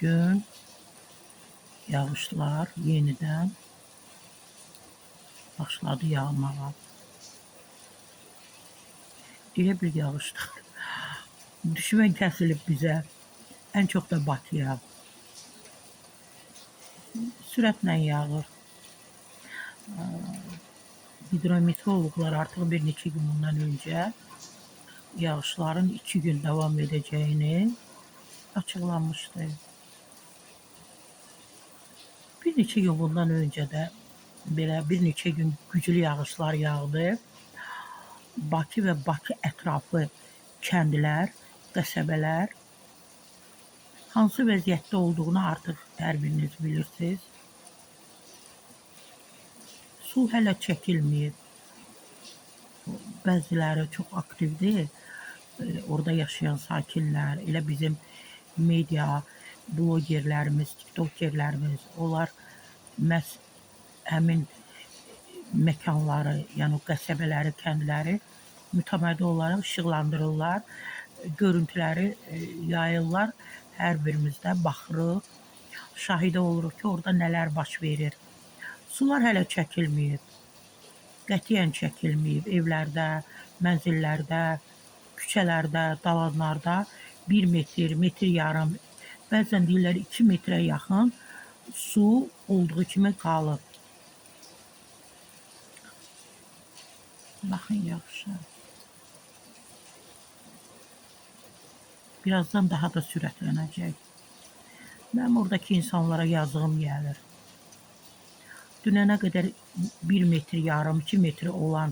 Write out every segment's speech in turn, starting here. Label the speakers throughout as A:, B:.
A: gün yağışlar yeniden başladı yağmağa. Elə bir yağışlar. Düşmən kəsilib bizə. Ən çox da Bakıya. Sürətlə yağır. Hidrometeoroloqlar artıq bir neçə gün bundan öncə yağışların 2 gün davam edəcəyini açıqlamışdı. Bir neçə gün bundan öncə də belə bir neçə gün güclü yağışlar yağdı. Bakı və Bakı ətrafı kəndlər, qəsəbələr hansı vəziyyətdə olduğunu artıq hər biriniz bilirsiniz. Su hələ çəkilməyib. Bəziləri çox aktivdir. Orada yaşayan sakinlər, elə bizim media blogerlərimiz, tiktokerlərimiz, onlar məhz həmin məkanları, yəni qəsəbələri, kəndləri mütəmadi olaraq işıqlandırırlar, görüntüləri yayırlar. Hər birimiz də baxırıq, şahidə oluruq ki, orada nələr baş verir. Sular hələ çəkilməyib, qətiyyən çəkilməyib. Evlərdə, mənzillərdə, küçələrdə, dalanlarda 1 metr, metr yarım, bəzən deyirlər 2 metrə yaxın su olduğu kimi qalıb. Baxın yaxşı. Birazdan daha da sürətlənəcək. Mənim oradakı insanlara yazığım gəlir. Dünənə qədər 1 metr yarım, 2 metr olan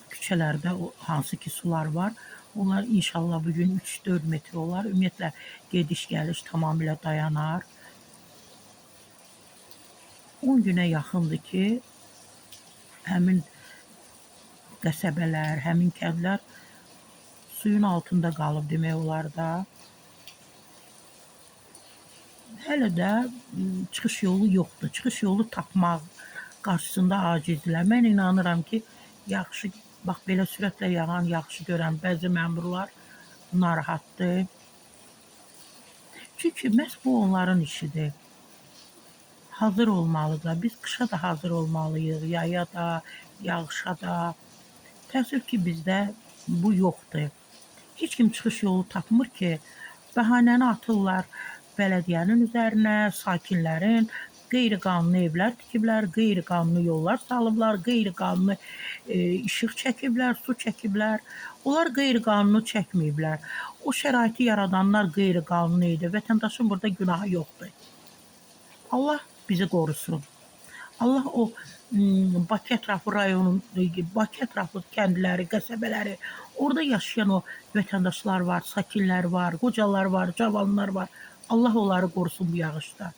A: küçələrdə hansı ki sular var, onlar inşallah bugün 3-4 metr olar. Ümumiyyətlə gediş-gəliş tamamilə dayanar. 10 günə yaxındır ki, həmin qəsəbələr, həmin kəndlər suyun altında qalıb demək olar da. Hələ də çıxış yolu yoxdur. Çıxış yolu tapmaq qarşısında acizdirlər. Mən inanıram ki, yaxşı, bax belə sürətlə yağan yaxşı görən bəzi məmurlar narahatdır. Çünki məhz bu onların işidir. Hazır olmalıdır. Biz qışa da hazır olmalıyıq, yaya da, yağışa da. Təəssüf ki, bizdə bu yoxdur. Heç kim çıxış yolu tapmır ki, bəhanəni atırlar bələdiyyənin üzərinə, sakinlərin qeyri-qanuni evlər tikiblər, qeyri-qanuni yollar salıblar, qeyri-qanuni işıq çəkiblər, su çəkiblər. Onlar qeyri-qanuni çəkməyiblər. O şəraiti yaradanlar qeyri-qanuni idi. Vətəndaşın burada günahı yoxdur. Allah bizi qorusun. Allah o Bakı ətrafı rayonun, Bakı ətrafı kəndləri, qəsəbələri, orada yaşayan o vətəndaşlar var, sakinlər var, qocalar var, cavanlar var. Allah onları qorusun bu yağışda.